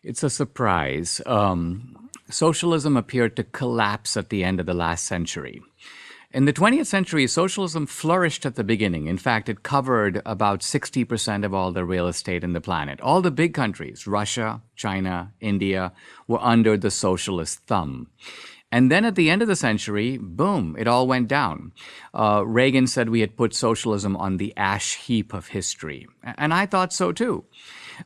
It's a surprise. Socialism appeared to collapse at the end of the last century. In the 20th century, socialism flourished at the beginning. In fact, it covered about 60% of all the real estate in the planet. All the big countries, Russia, China, India, were under the socialist thumb. And then at the end of the century, boom, it all went down. Reagan said we had put socialism on the ash heap of history. And I thought so too.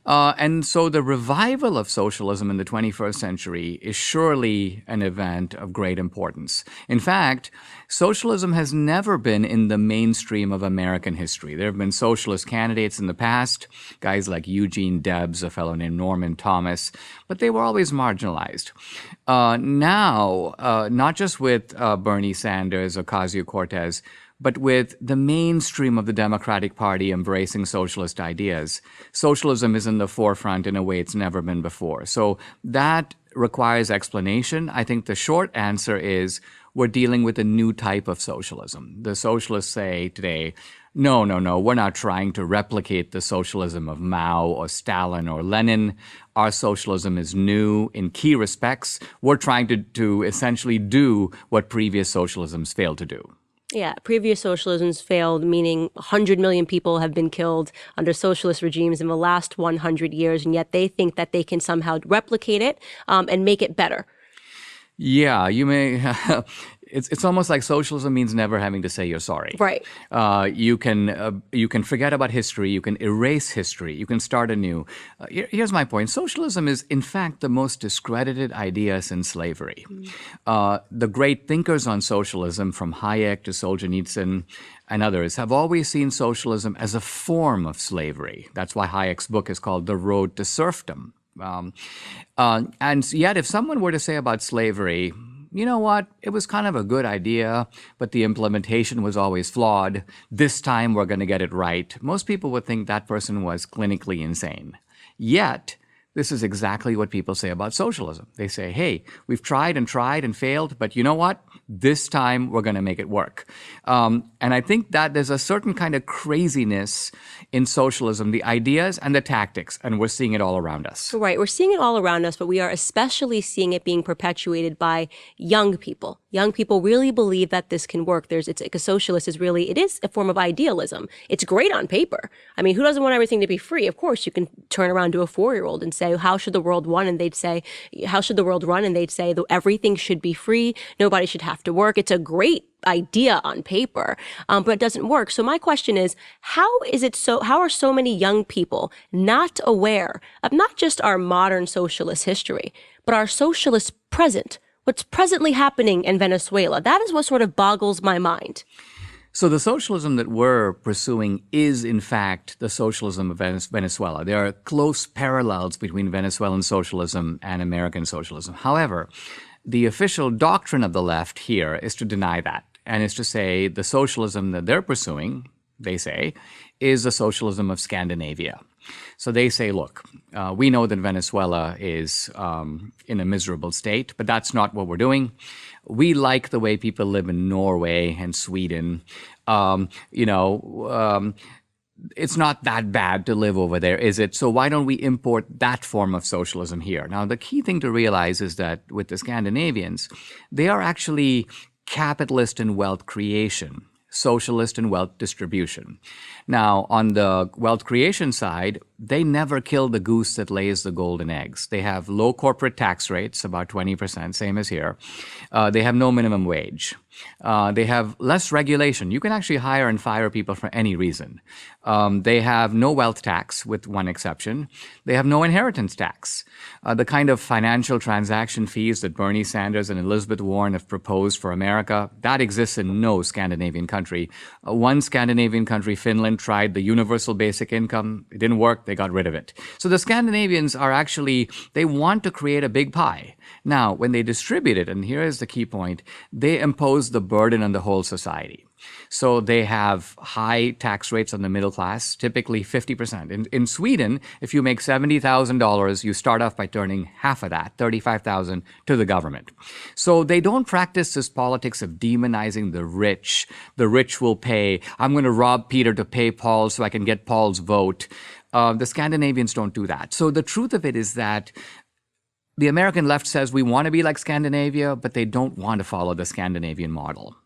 And so the revival of socialism in the 21st century is surely an event of great importance. In fact, socialism has never been in the mainstream of American history. There have been socialist candidates in the past, guys like Eugene Debs, a fellow named Norman Thomas, but they were always marginalized. Now, not just with Bernie Sanders, Ocasio-Cortez, but with the mainstream of the Democratic Party embracing socialist ideas, socialism is in the forefront in a way it's never been before. So that requires explanation. I think the short answer is we're dealing with a new type of socialism. The socialists say today, no, we're not trying to replicate the socialism of Mao or Stalin or Lenin. Our socialism is new in key respects. We're trying to essentially do what previous socialisms failed to do. Yeah, previous socialisms failed, meaning 100 million people have been killed under socialist regimes in the last 100 years, and yet they think that they can somehow replicate it and make it better. Yeah, you may. It's almost like socialism means never having to say you're sorry. Right. You can forget about history. You can erase history. You can start anew. Here's my point. Socialism is, in fact, the most discredited idea since slavery. The great thinkers on socialism, from Hayek to Solzhenitsyn and others, have always seen socialism as a form of slavery. That's why Hayek's book is called The Road to Serfdom. And yet, if someone were to say about slavery, you know what, it was kind of a good idea, but the implementation was always flawed. This time we're going to get it right. Most people would think that person was clinically insane. Yet, this is exactly what people say about socialism. They say, hey, we've tried and failed, but you know what? This time we're going to make it work. And I think that there's a certain kind of craziness in socialism, the ideas and the tactics, and we're seeing it all around us. Right. We're seeing it all around us, but we are especially seeing it being perpetuated by young people. Young people really believe that this can work. It's like a socialist is really, it is a form of idealism. It's great on paper. I mean, who doesn't want everything to be free? Of course, you can turn around to a 4-year-old and say, how should the world run? And they'd say, how should the world run? And they'd say, everything should be free. Nobody should have to work. It's a great idea on paper, but it doesn't work. So my question is, how are so many young people not aware of not just our modern socialist history, but our socialist present, what's presently happening in Venezuela? That is what sort of boggles my mind. So the socialism that we're pursuing is, in fact, the socialism of Venezuela. There are close parallels between Venezuelan socialism and American socialism. However, the official doctrine of the left here is to deny that, and is to say the socialism that they're pursuing, they say, is the socialism of Scandinavia. So they say, look, we know that Venezuela is in a miserable state, but that's not what we're doing. We like the way people live in Norway and Sweden. It's not that bad to live over there, is it? So why don't we import that form of socialism here? Now, the key thing to realize is that with the Scandinavians, they are actually capitalist in wealth creation, socialist in wealth distribution. Now, on the wealth creation side, they never kill the goose that lays the golden eggs. They have low corporate tax rates, about 20%, same as here. They have no minimum wage. They have less regulation. You can actually hire and fire people for any reason. They have no wealth tax, with one exception. They have no inheritance tax. The kind of financial transaction fees that Bernie Sanders and Elizabeth Warren have proposed for America, that exists in no Scandinavian country. One Scandinavian country, Finland, tried the universal basic income. It didn't work. They got rid of it. So the Scandinavians are actually, they want to create a big pie. Now, when they distribute it, and here is the key point, they impose the burden on the whole society. So they have high tax rates on the middle class, typically 50%. In Sweden, if you make $70,000, you start off by turning half of that, $35,000, to the government. So they don't practice this politics of demonizing the rich. The rich will pay. I'm going to rob Peter to pay Paul so I can get Paul's vote. The Scandinavians don't do that. So the truth of it is that The American left says we want to be like Scandinavia, but they don't want to follow the Scandinavian model.